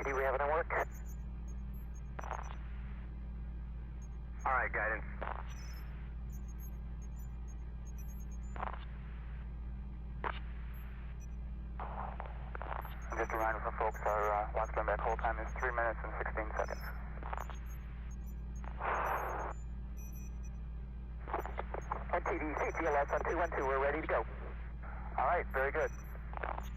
Do we have any work? All right, guidance. Just a reminder for folks, our launch back hold time is 3 minutes and 16 seconds. NTD, CTLS on 212, we're ready to go. All right, very good.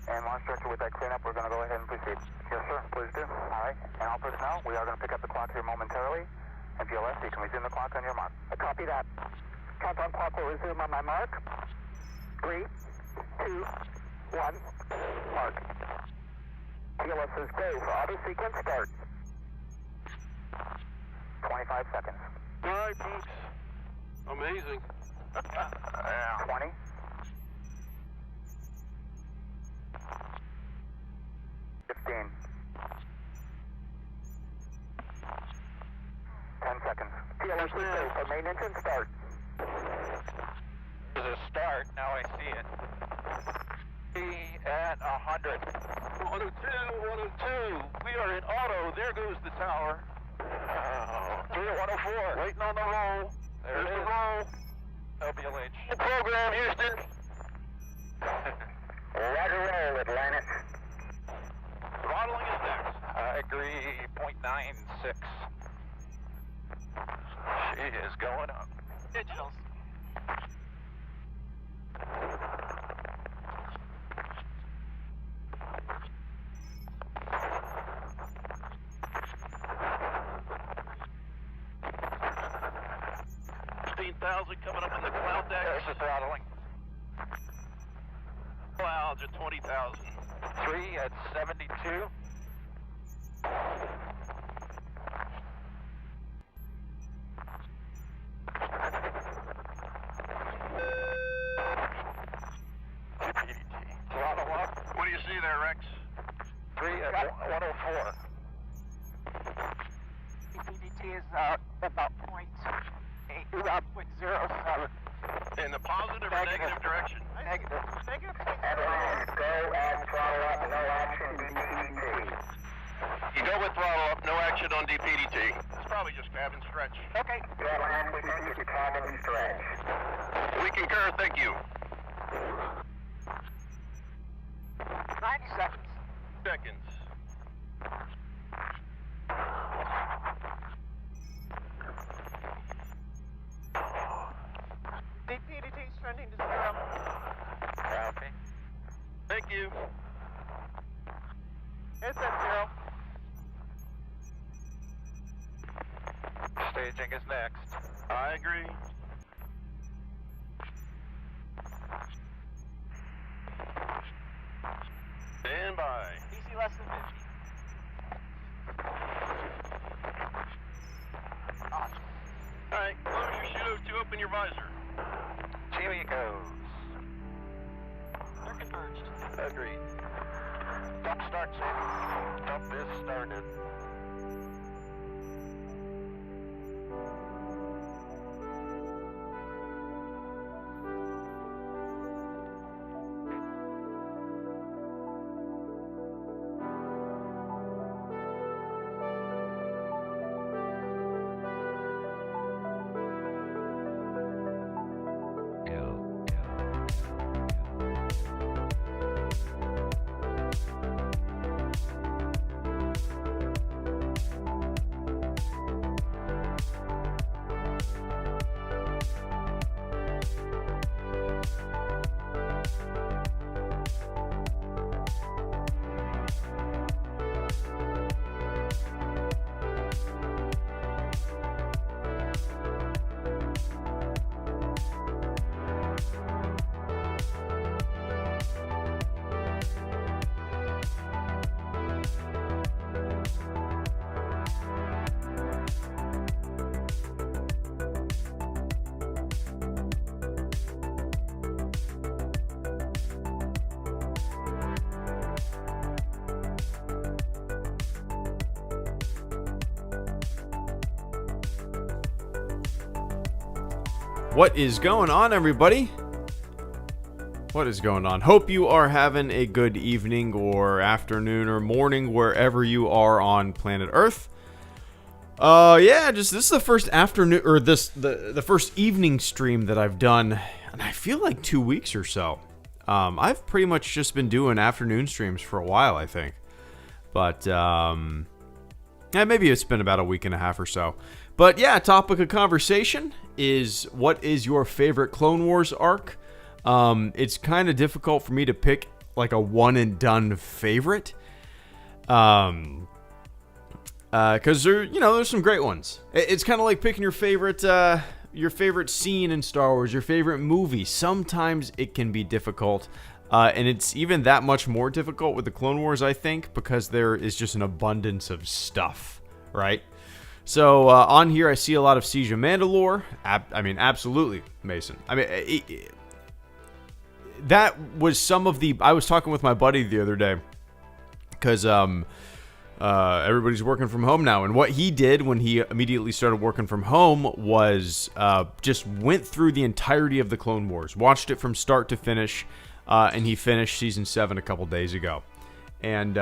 And launch director, with that cleanup, we're going to go ahead and proceed. Yes, sir, please do. All right, and all personnel, we are going to pick up the clock here momentarily. And GLS, you can resume the clock on your mark. Copy that. Countdown clock will resume on my mark. 3, 2, 1, mark. GLS is go for auto sequence start. 25 seconds. All right, folks. Amazing. 20. 15. 10 seconds. GLS is go for main engine start. There's a start, now I see it. At 100. 102, 102. We are in auto. There goes the tower. 3 at 104. Waiting on the roll. There's the the roll. LBLH. Program, Houston. Roger roll, Atlantis. Throttling is next. I agree, 0.96. She is going up. Digitals. Coming up in the cloud deck. There's the throttling. Clouds at 20,000. 3 at 72. Throttle up. What do you see there, Rex? 3 at 104. DPDT is about point 0.07. In the positive or negative direction? Negative. Avalanche, go at throttle up, no action, DPDT. You go with throttle up, no action on DPDT. It's probably just cabin stretch. Okay. Avalanche, we think it's a cabin stretch. We concur, thank you. 90 seconds. Seconds. DPDT is trending to 0. Copy. Thank you. It's at 0. Staging is next. I agree. Stand by. DC less than 50. All right, close your Pseudo 2, open your visor. Here he goes. They're converged. Agreed. Dump start, Jamie. Dump is started. What is going on, everybody? What is going on? Hope you are having a good evening or afternoon or morning wherever you are on planet Earth. Yeah, this is the first afternoon, or the first evening stream that I've done, and I feel like 2 weeks or so. I've pretty much just been doing afternoon streams for a while, I think. But, yeah, maybe it's been about a week and a half or so. But yeah, topic of conversation is, what is your favorite Clone Wars arc? It's kind of difficult for me to pick like a one and done favorite. Cause there's some great ones. It's kind of like picking your favorite scene in Star Wars, your favorite movie. Sometimes it can be difficult. And it's even that much more difficult with the Clone Wars, I think, because there is just an abundance of stuff, right? So, on here, I see a lot of Siege of Mandalore. Absolutely, Mason. That was some of the... I was talking with my buddy the other day, because everybody's working from home now, and what he did when he immediately started working from home was just went through the entirety of the Clone Wars, watched it from start to finish, and he finished Season 7 a couple days ago. And,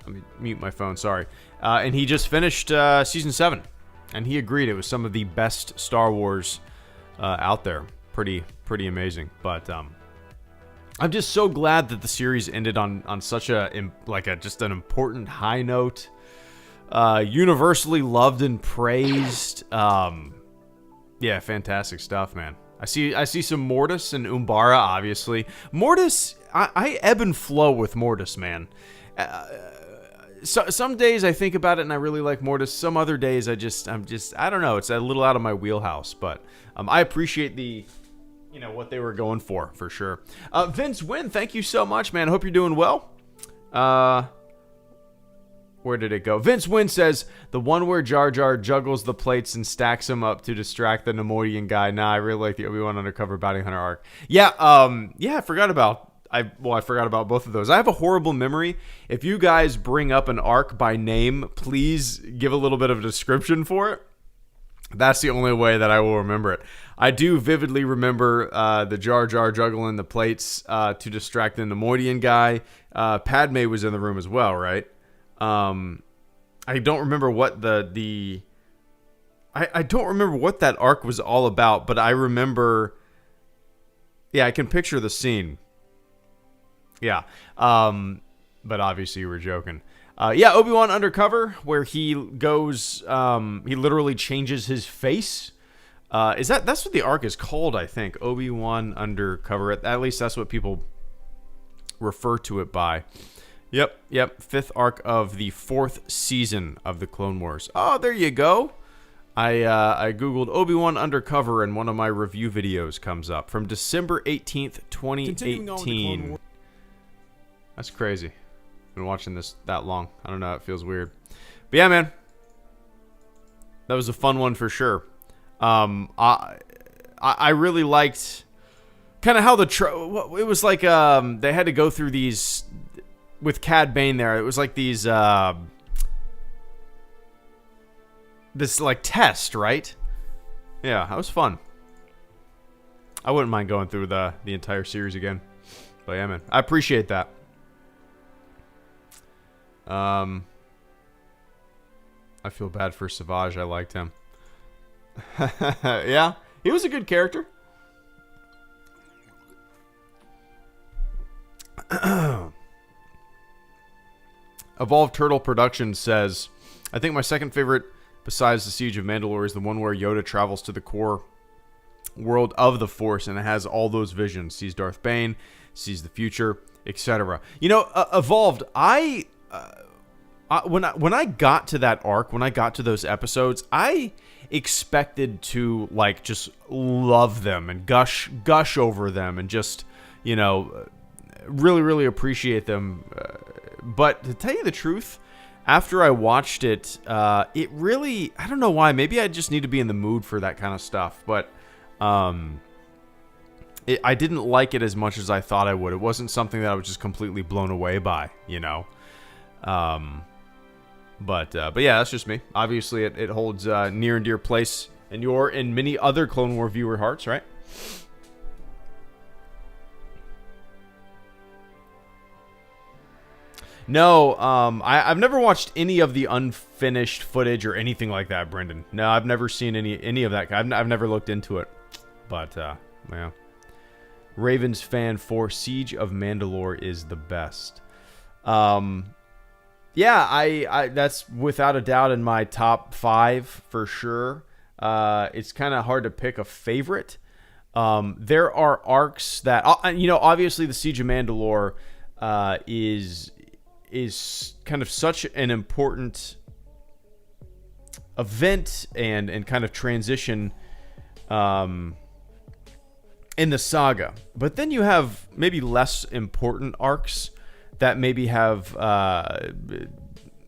let me mute my phone, sorry. And he just finished Season 7, and he agreed it was some of the best Star Wars out there. Pretty amazing. But I'm just so glad that the series ended on such just an important high note. Universally loved and praised. Yeah, fantastic stuff, man. I see some Mortis and Umbara, obviously. Mortis, I ebb and flow with Mortis, man. So some days I think about it and I really like Mortis. Some other days I don't know. It's a little out of my wheelhouse, but I appreciate what they were going for sure. Vince Wynn, thank you so much, man. Hope you're doing well. Where did it go? Vince Wynn says, the one where Jar Jar juggles the plates and stacks them up to distract the Nemoidian guy. Nah, I really like the Obi-Wan Undercover Bounty Hunter arc. Yeah, I forgot about both of those. I have a horrible memory. If you guys bring up an arc by name, please give a little bit of a description for it. That's the only way that I will remember it. I do vividly remember the Jar Jar juggling the plates to distract the Nemoidian guy. Padme was in the room as well, right? I don't remember what I don't remember what that arc was all about, but I remember... Yeah, I can picture the scene. Yeah. But obviously you were joking. Yeah, Obi-Wan Undercover, where he goes, he literally changes his face. That's what the arc is called, I think. Obi-Wan Undercover. At least that's what people refer to it by. Yep. Fifth arc of the 4th season of the Clone Wars. Oh, there you go. I googled Obi-Wan Undercover and one of my review videos comes up from December 18th, 2018. That's crazy. Been watching this that long. I don't know. It feels weird. But yeah, man. That was a fun one for sure. I really liked kind of how it was like they had to go through these with Cad Bane there. It was like these this like test, right? Yeah, that was fun. I wouldn't mind going through the entire series again. But yeah, man. I appreciate that. I feel bad for Savage. I liked him. Yeah, he was a good character. Evolved Turtle Productions says, I think my second favorite besides the Siege of Mandalore is the one where Yoda travels to the core world of the Force and it has all those visions. Sees Darth Bane, sees the future, etc. Evolved, when I got to that arc, when I got to those episodes, I expected to like just love them and gush over them and just really appreciate them. But to tell you the truth, after I watched it, it really, I don't know why. Maybe I just need to be in the mood for that kind of stuff. But I didn't like it as much as I thought I would. It wasn't something that I was just completely blown away by, But yeah, that's just me. Obviously, it holds near and dear place in your and many other Clone War viewer hearts, right? No, I've never watched any of the unfinished footage or anything like that, Brendan. No, I've never seen any of that. I've never looked into it. But, yeah. Ravens fan for Siege of Mandalore is the best. Yeah, I that's without a doubt in my top 5 for sure. It's kind of hard to pick a favorite. There are arcs that, obviously the Siege of Mandalore is kind of such an important event and kind of transition in the saga. But then you have maybe less important arcs that maybe have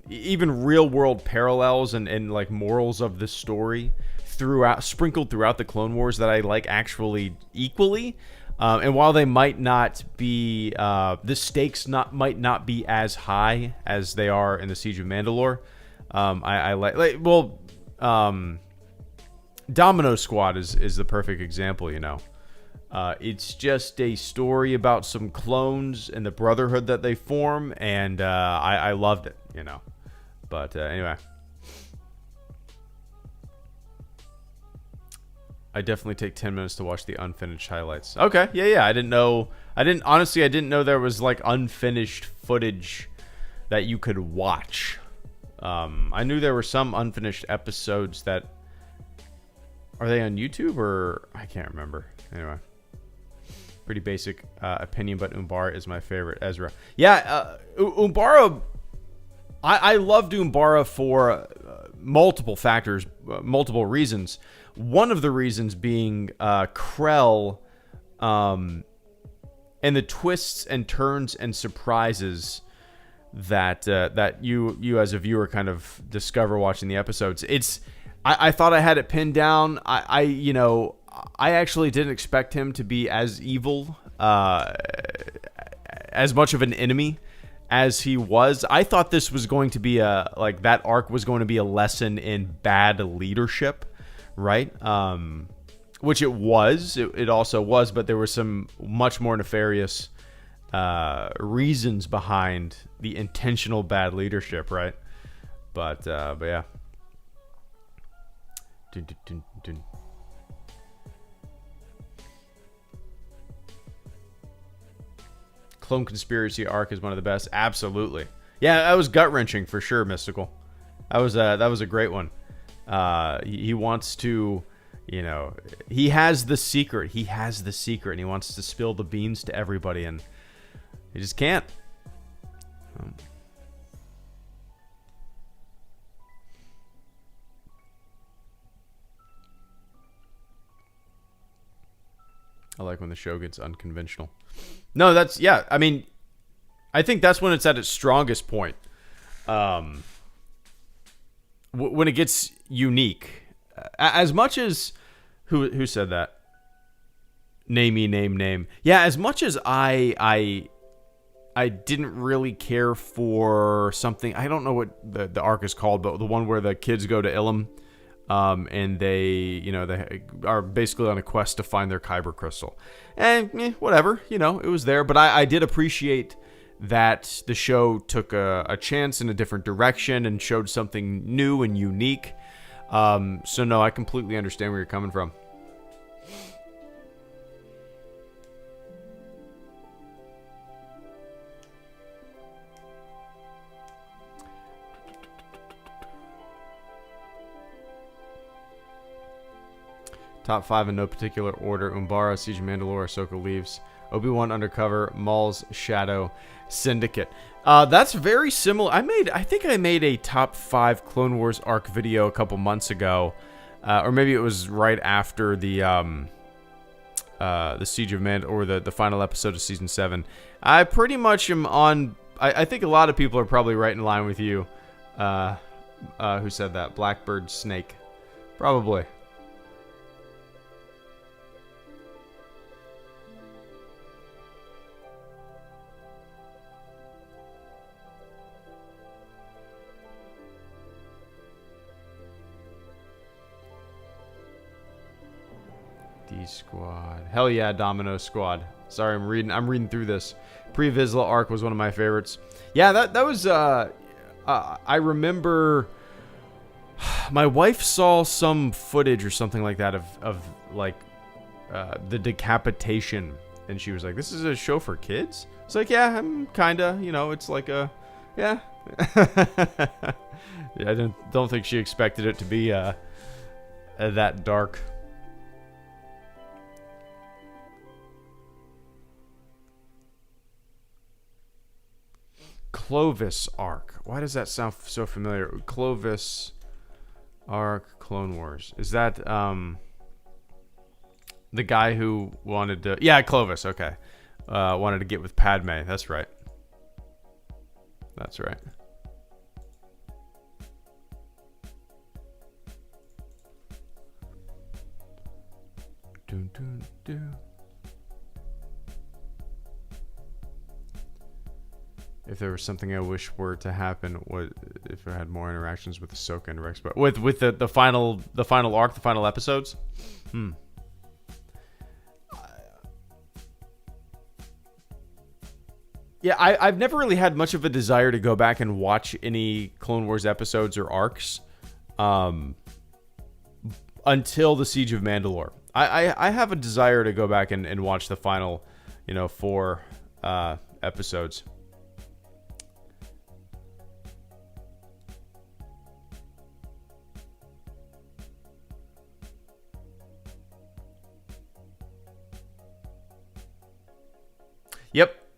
even real world parallels and like morals of the story sprinkled throughout the Clone Wars that I like actually equally. And while they might not be, the stakes might not be as high as they are in the Siege of Mandalore, Domino Squad is the perfect example, It's just a story about some clones and the brotherhood that they form, and I loved it, But anyway. I definitely take 10 minutes to watch the unfinished highlights. Okay, yeah. I didn't know there was like unfinished footage that you could watch. I knew there were some unfinished episodes that... Are they on YouTube or... I can't remember. Anyway. Pretty basic opinion, but Umbara is my favorite Ezra. Yeah, Umbara... I loved Umbara for multiple factors, multiple reasons. One of the reasons being Krell and the twists and turns and surprises that you as a viewer kind of discover watching the episodes. I thought I had it pinned down. I actually didn't expect him to be as evil, as much of an enemy as he was. I thought this was going to be that arc was going to be a lesson in bad leadership, right? Which it was. It also was, but there were some much more nefarious reasons behind the intentional bad leadership, right? But yeah. Dun, dun, dun, dun. Clone Conspiracy arc is one of the best. Absolutely. Yeah, that was gut-wrenching for sure, Mystical. That was a great one. He wants to, he has the secret. He has the secret, and he wants to spill the beans to everybody, and he just can't. I like when the show gets unconventional. No, I mean, I think that's when it's at its strongest point. When it gets unique. As much as... Who said that? Name. Yeah, as much as I didn't really care for something... I don't know what the arc is called, but the one where the kids go to Ilum. And they are basically on a quest to find their Kyber crystal. And whatever, it was there. But I did appreciate that the show took a chance in a different direction and showed something new and unique. So no, I completely understand where you're coming from. Top 5 in no particular order: Umbara, Siege of Mandalore, Ahsoka Leaves, Obi-Wan Undercover, Maul's Shadow, Syndicate. That's very similar. I think I made a top 5 Clone Wars arc video a couple months ago, or maybe it was right after the Siege of Mandalore, or the final episode of season 7. I pretty much am on. I think a lot of people are probably right in line with you. Who said that? Blackbird Snake, probably. Squad. Hell yeah, Domino Squad. Sorry, I'm reading through this. Pre-Vizsla arc was one of my favorites. Yeah, that was I remember my wife saw some footage or something like that of like the decapitation, and she was like, "This is a show for kids?" It's like, "Yeah, I'm kinda, it's like a yeah." Yeah, I don't think she expected it to be that dark. Clovis arc. Why does that sound so familiar? Clovis arc, Clone Wars. Is that the guy who wanted to? Yeah, Clovis. Okay, wanted to get with Padme. That's right. That's right. Dun, dun, dun. If there was something I wish were to happen, what if I had more interactions with Ahsoka and Rex? But with the final arc, the final episodes. Yeah, I've never really had much of a desire to go back and watch any Clone Wars episodes or arcs, until the Siege of Mandalore. I have a desire to go back and watch the final, 4 episodes.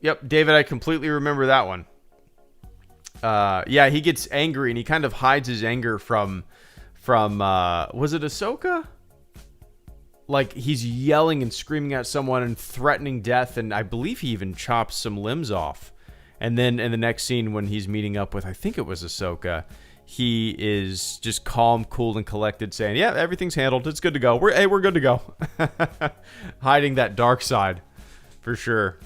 Yep, David, I completely remember that one. Yeah, he gets angry and he kind of hides his anger from was it Ahsoka? Like, he's yelling and screaming at someone and threatening death, and I believe he even chops some limbs off. And then in the next scene when he's meeting up with, I think it was Ahsoka, he is just calm, cool, and collected, saying, "Yeah, everything's handled. It's good to go. We're good to go." Hiding that dark side, for sure.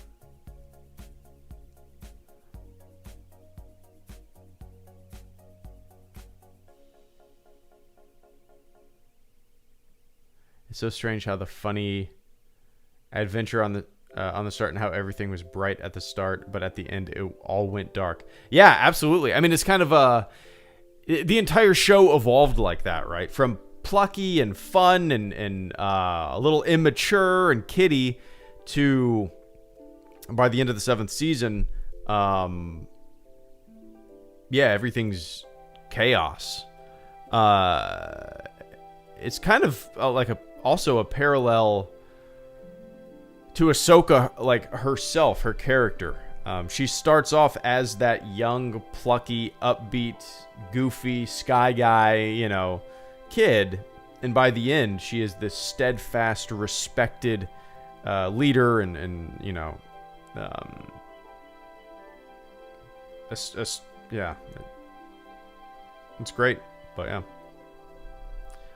It's so strange how the funny adventure on the start and how everything was bright at the start, but at the end it all went dark. Yeah, absolutely. I mean, it's kind of the entire show evolved like that, right? From plucky and fun and a little immature and kiddie to, by the end of the 7th season, yeah, everything's chaos. It's kind of like also a parallel to Ahsoka, like herself, her character. She starts off as that young, plucky, upbeat, goofy, sky guy, kid. And by the end, she is this steadfast, respected leader and yeah. It's great, but yeah.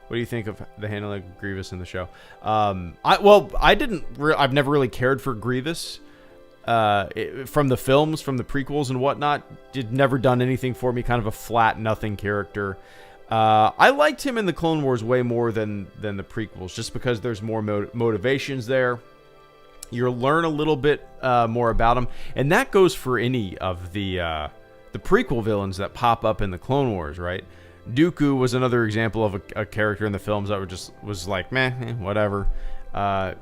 What do you think of the handling of Grievous in the show? I've never really cared for Grievous from the films, from the prequels and whatnot. Never done anything for me. Kind of a flat, nothing character. I liked him in the Clone Wars way more than the prequels, just because there's more motivations there. You learn a little bit more about him, and that goes for any of the prequel villains that pop up in the Clone Wars, right? Dooku was another example of a character in the films that was like, meh, whatever.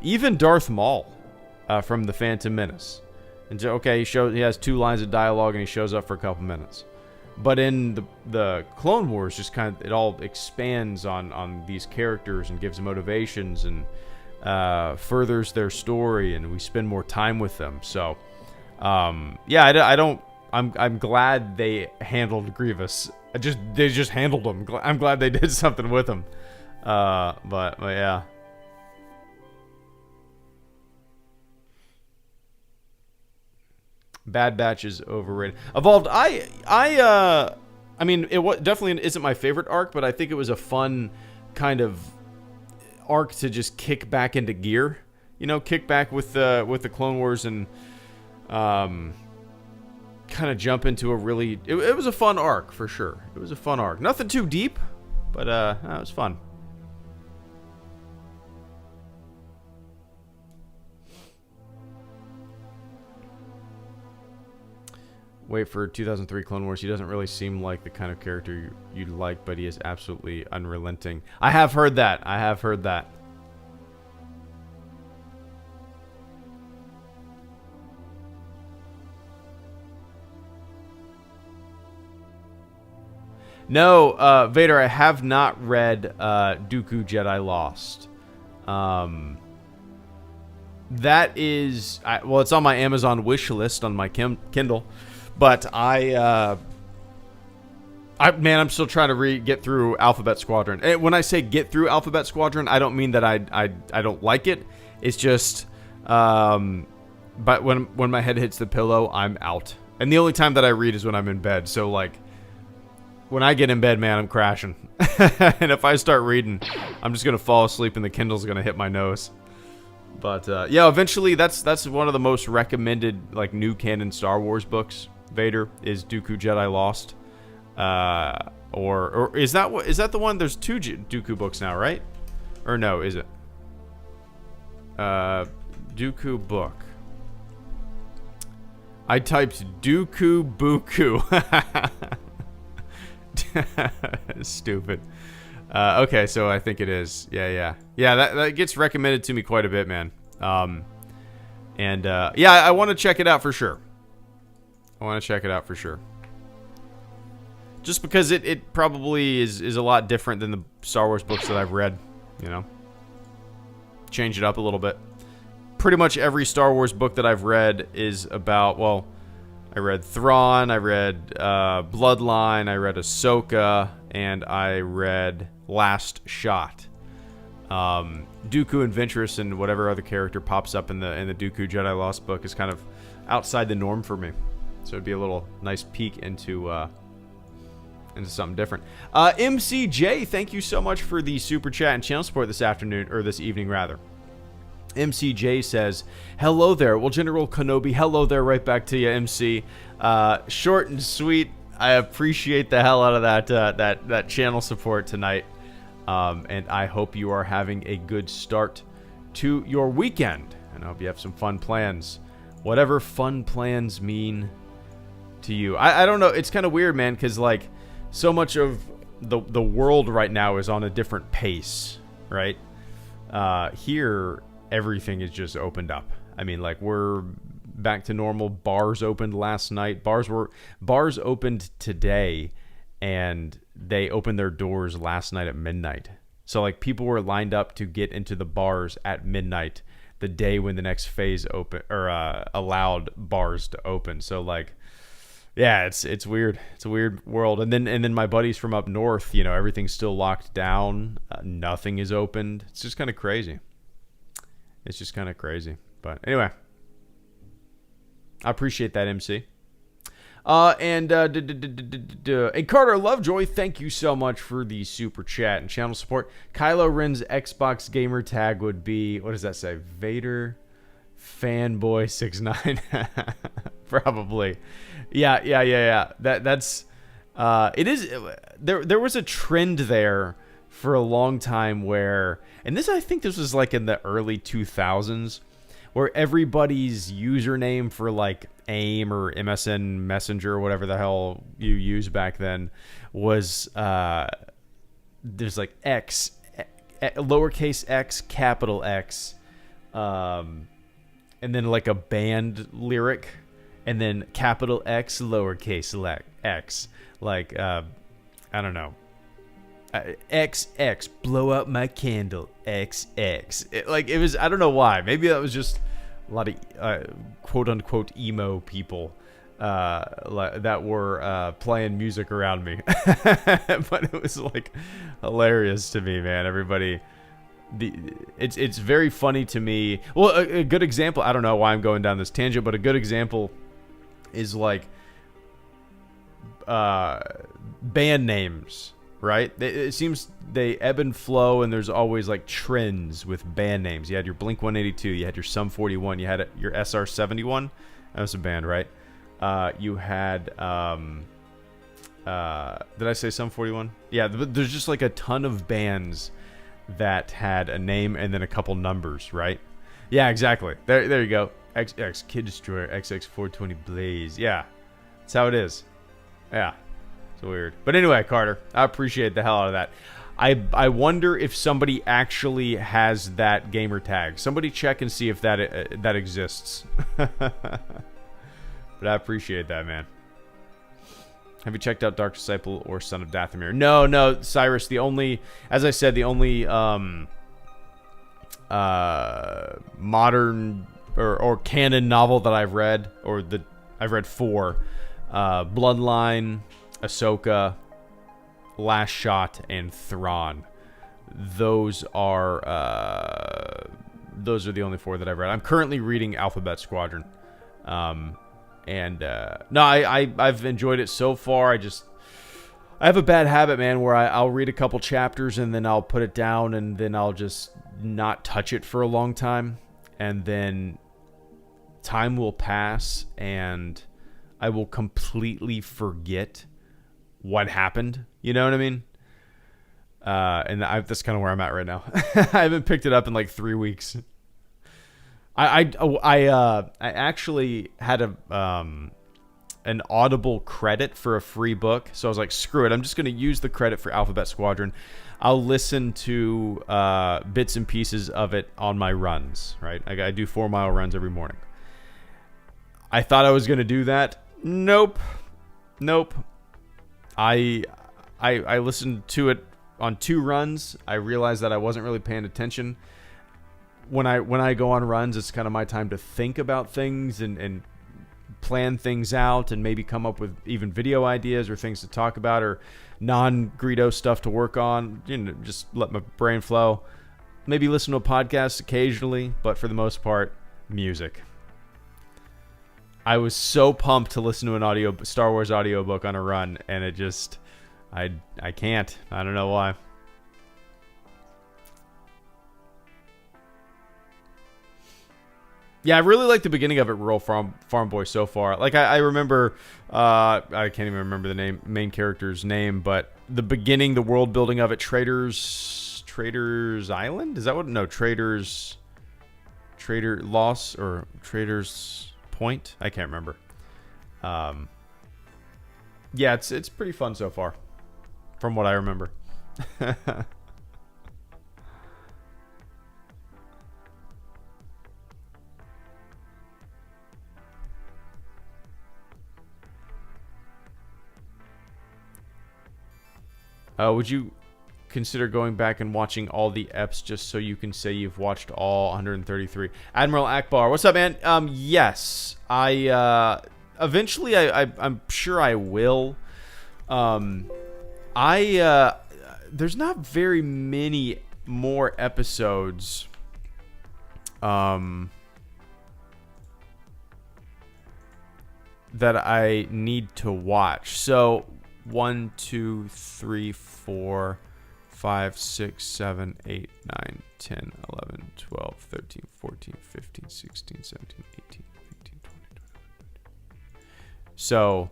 Even Darth Maul from The Phantom Menace. And okay, he has 2 lines of dialogue and he shows up for a couple minutes. But in the Clone Wars, just kind of it all expands on these characters and gives motivations and furthers their story, and we spend more time with them. So, yeah, I'm glad they handled Grievous. They just handled him. I'm glad they did something with him. But yeah. Bad Batch is overrated. Evolved. I mean, definitely isn't my favorite arc, but I think it was a fun kind of arc to just kick back into gear. Kick back with the Clone Wars and kind of jump into a really... It was a fun arc, for sure. It was a fun arc. Nothing too deep, but it was fun. Wait for 2003 Clone Wars. He doesn't really seem like the kind of character you'd like, but he is absolutely unrelenting. I have heard that. I have heard that. No, Vader, I have not read Dooku Jedi Lost. That is, well, it's on my Amazon wish list on my Kindle, but man, I'm still trying to get through Alphabet Squadron. And when I say get through Alphabet Squadron, I don't mean that I don't like it. It's just, but when my head hits the pillow, I'm out. And the only time that I read is when I'm in bed. So like, when I get in bed, man, I'm crashing. And if I start reading, I'm just gonna fall asleep, and the Kindle's gonna hit my nose. But yeah, eventually, that's one of the most recommended like new canon Star Wars books. Vader is Dooku Jedi Lost, or is that the one? There's two Dooku books now, right? Or no, is it? Dooku book. I typed Dooku Buku. Stupid. Okay, so I think it is. Yeah. That gets recommended to me quite a bit, man. Yeah, I want to check it out for sure. Just because it probably is a lot different than the Star Wars books that I've read. You know, change it up a little bit. Pretty much every Star Wars book that I've read is about, well, I read Thrawn, I read Bloodline, I read Ahsoka, and I read Last Shot. Dooku and Ventress and whatever other character pops up in the Dooku Jedi Lost book is kind of outside the norm for me. So it'd be a little nice peek into something different. MCJ, thank you so much for the super chat and channel support this afternoon, or this evening rather. MCJ says, hello there. Well, General Kenobi, hello there, right back to you, MC. Short and sweet. I appreciate the hell out of that channel support tonight. And I hope you are having a good start to your weekend. And I hope you have some fun plans. Whatever fun plans mean to you. I don't know. It's kind of weird, man, because like so much of the world right now is on a different pace, right? Here, everything is just opened up. I mean, like, we're back to normal. Bars opened last night. Bars opened today, and they opened their doors last night at midnight. So, like, people were lined up to get into the bars at midnight, the day when the next phase allowed bars to open. So, like, yeah, it's weird. It's a weird world. And then my buddies from up north, you know, everything's still locked down. Nothing is opened. It's just kind of crazy. But anyway, I appreciate that, MC. And Carter Lovejoy, thank you so much for the super chat and channel support. Kylo Ren's Xbox gamer tag would be, what does that say? Vader Fanboy 69. Probably. Yeah. That's it is. There was a trend there for a long time where, and I think this was like in the early 2000s, where everybody's username for like AIM or MSN Messenger or whatever the hell you used back then was there's like X, lowercase x, capital X, and then like a band lyric, and then capital X, lowercase x, like I don't know. XX, blow up my candle, XX. It was, I don't know why. Maybe that was just a lot of quote-unquote emo people that were playing music around me. But it was, like, hilarious to me, man. Everybody... It's very funny to me. Well, a good example... I don't know why I'm going down this tangent, but a good example is, like, band names. Right? It seems they ebb and flow, and there's always like trends with band names. You had your Blink 182, you had your Sum 41, you had your SR 71. That was a band, right? You had did I say Sum 41? Yeah, there's just like a ton of bands that had a name and then a couple numbers, right? Yeah, exactly. There you go. XX Kid Destroyer, XX 420 Blaze. Yeah. That's how it is. Yeah. It's weird. But anyway, Carter, I appreciate the hell out of that. I wonder if somebody actually has that gamer tag. Somebody check and see if that exists. But I appreciate that, man. Have you checked out Dark Disciple or Son of Dathomir? No, Cyrus. As I said, the only modern or canon novel that I've read, I've read 4, Bloodline, Ahsoka, Last Shot, and Thrawn. Those are the only 4 that I've read. I'm currently reading Alphabet Squadron. I've enjoyed it so far. I have a bad habit, man, where I'll read a couple chapters and then I'll put it down and then I'll just not touch it for a long time. And then time will pass and I will completely forget what happened. You know what I mean? That's kind of where I'm at right now. I haven't picked it up in like 3 weeks. I actually had an Audible credit for a free book, so I was like, screw it, I'm just going to use the credit for Alphabet Squadron. I'll listen to bits and pieces of it on my runs, right? I do 4-mile runs every morning. I thought I was going to do that. Nope. I listened to it on 2 runs. I realized that I wasn't really paying attention. When I go on runs, it's kind of my time to think about things and plan things out and maybe come up with even video ideas or things to talk about or non-Greedo stuff to work on. Just let my brain flow. Maybe listen to a podcast occasionally, but for the most part, music. I was so pumped to listen to an Star Wars audiobook on a run, and it just, I can't. I don't know why. Yeah, I really like the beginning of it, Rural Farm Boy, so far. Like, I remember, I can't even remember the main character's name, but the beginning, the world building of it, Trader's Island? Is that what? No, Trader Loss or Trader's Point? I can't remember. Yeah, it's pretty fun so far, from what I remember. Would you consider going back and watching all the eps just so you can say you've watched all 133? Admiral Akbar, what's up, man? Yes, eventually I'm sure I will. There's not very many more episodes that I need to watch. So 1, 2, 3, 4, 5, 6, 7, 8, 9, 10, 11, 12, 13, 14, 15, 16, 17, 18, 19, 20, 21. So,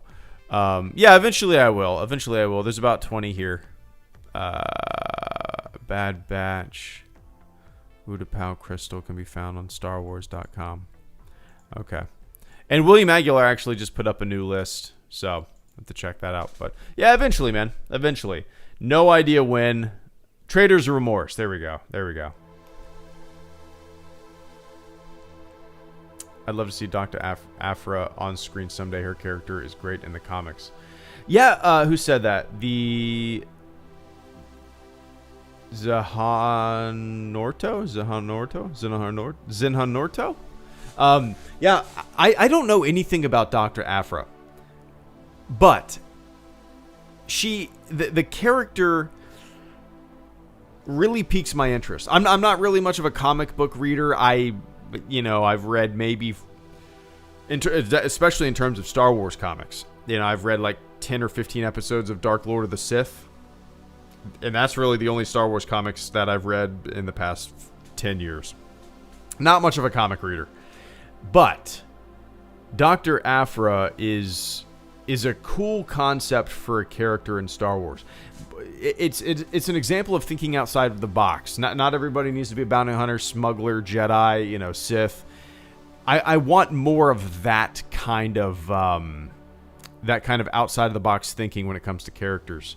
yeah, eventually I will. There's about 20 here. Bad Batch. Utapau Crystal can be found on StarWars.com. Okay. And William Aguilar actually just put up a new list, so have to check that out. But yeah, eventually, man. Eventually. No idea when. Trader's Remorse. There we go. I'd love to see Dr. Aphra on screen someday. Her character is great in the comics. Yeah, who said that? The Zinhanorto? Yeah, I don't know anything about Dr. Aphra. But the character really piques my interest. I'm not really much of a comic book reader. I've read maybe, especially in terms of Star Wars comics. I've read like 10 or 15 episodes of Dark Lord of the Sith. And that's really the only Star Wars comics that I've read in the past 10 years. Not much of a comic reader. But Dr. Aphra is a cool concept for a character in Star Wars. It's an example of thinking outside of the box. Not everybody needs to be a bounty hunter, smuggler, Jedi, Sith. I want more of that kind of that kind of outside of the box thinking when it comes to characters.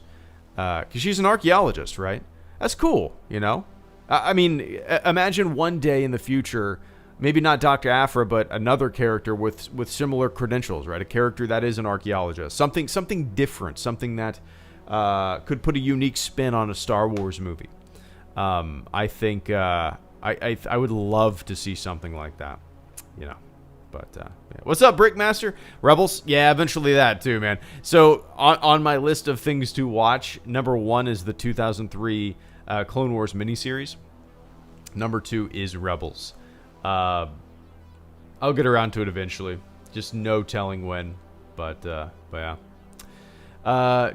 Because she's an archaeologist, right? That's cool, you know? I mean, imagine one day in the future, maybe not Dr. Aphra, but another character with similar credentials, right? A character that is an archaeologist. Something different, something that could put a unique spin on a Star Wars movie. I think I would love to see something like that, you know. But yeah. What's up, Brickmaster? Rebels? Yeah, eventually that too, man. So on my list of things to watch, number 1 is the 2003 Clone Wars miniseries. Number 2 is Rebels. I'll get around to it eventually. Just no telling when. But yeah.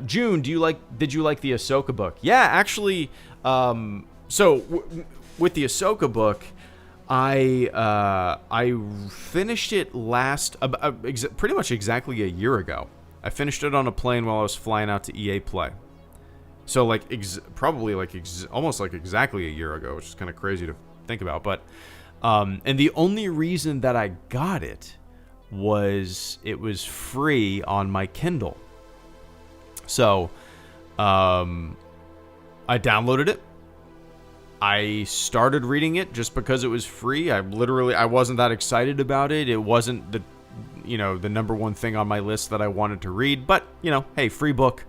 June, did you like the Ahsoka book? Yeah, actually. So with the Ahsoka book, I finished it pretty much exactly a year ago. I finished it on a plane while I was flying out to EA Play. So almost like exactly a year ago, which is kind of crazy to think about. But and the only reason that I got it was free on my Kindle. So I downloaded it. I started reading it just because it was free. I wasn't that excited about it. It wasn't the number one thing on my list that I wanted to read. But, hey, free book,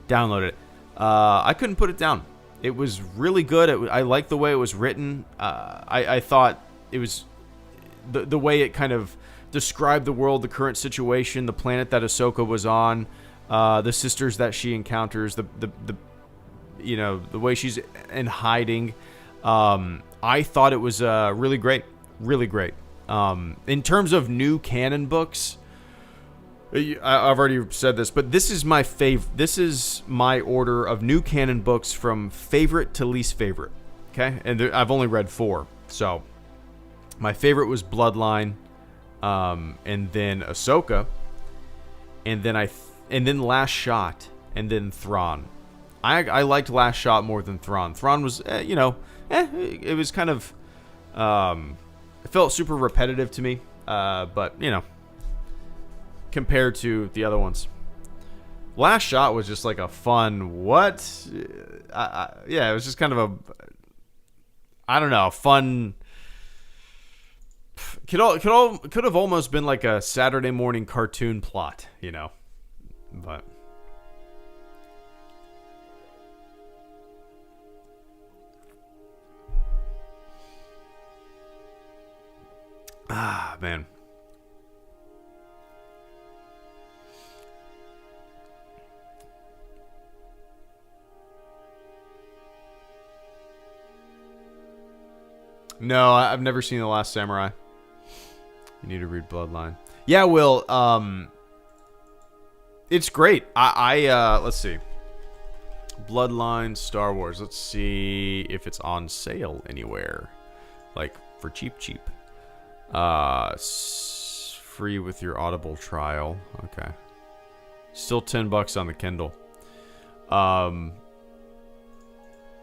download it. I couldn't put it down. It was really good. I liked the way it was written. I thought it was the way it kind of described the world, the current situation, the planet that Ahsoka was on, the sisters that she encounters, the way she's in hiding. I thought it was really great. Really great. In terms of new canon books, I've already said this, but this is my this is my order of new canon books from favorite to least favorite. Okay? And I've only read 4. So my favorite was Bloodline, and then Ahsoka, and then Last Shot, and then Thrawn. I liked Last Shot more than Thrawn. Thrawn was, it was kind of, it felt super repetitive to me, but, compared to the other ones. Last Shot was just like a fun, it was just kind of a fun, could have almost been like a Saturday morning cartoon plot, but... Ah, man. No, I've never seen The Last Samurai. You need to read Bloodline. Yeah, Will. It's great. Let's see. Bloodline, Star Wars. Let's see if it's on sale anywhere. Like, for cheap. Free with your Audible trial. Okay. Still $10 on the Kindle.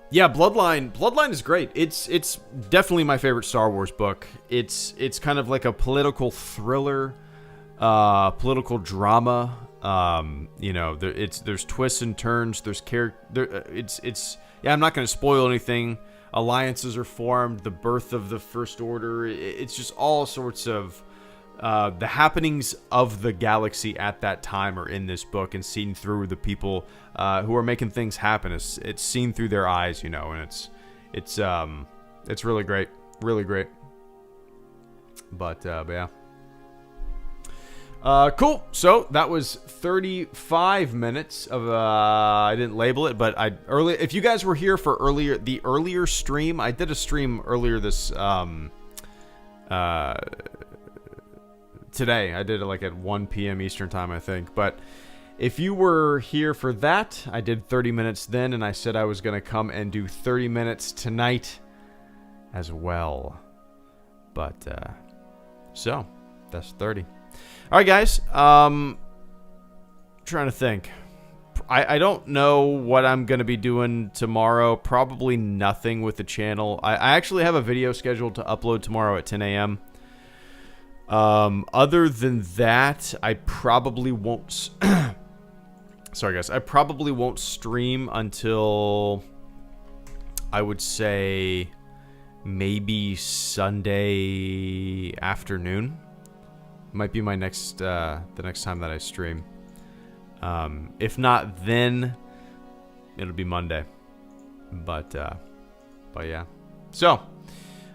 Yeah, Bloodline is great. It's definitely my favorite Star Wars book. It's kind of like a political thriller, political drama. There's twists and turns. There's character. I'm not going to spoil anything. Alliances are formed. The birth of the First Order. It's just all sorts of the happenings of the galaxy at that time are in this book and seen through the people who are making things happen. It's seen through their eyes, and it's really great, But yeah. Cool. So that was 35 minutes of I didn't label it, but if you guys were here for the earlier stream, I did a stream earlier this today. I did it like at 1 p.m. Eastern time, I think. But if you were here for that, I did 30 minutes then, and I said I was going to come and do 30 minutes tonight as well. But so that's 30. All right, guys. Trying to think. I don't know what I'm going to be doing tomorrow. Probably nothing with the channel. I actually have a video scheduled to upload tomorrow at 10 a.m. Other than that, I probably won't. Sorry, guys. I probably won't stream until I would say maybe Sunday afternoon. Might be my next the next time that I stream. If not, then it'll be Monday. But yeah. So,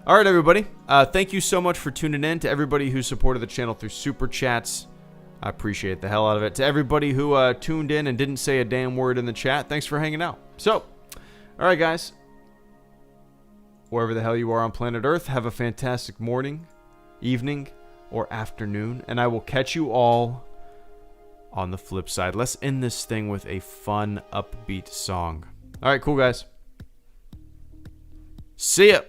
all right, everybody. Thank you so much for tuning in. To everybody who supported the channel through Super Chats, I appreciate the hell out of it. To everybody who tuned in and didn't say a damn word in the chat, thanks for hanging out. So, all right, guys. Wherever the hell you are on planet Earth, have a fantastic morning, evening, or afternoon, and I will catch you all on the flip side. Let's end this thing with a fun, upbeat song. All right, cool, guys. See ya.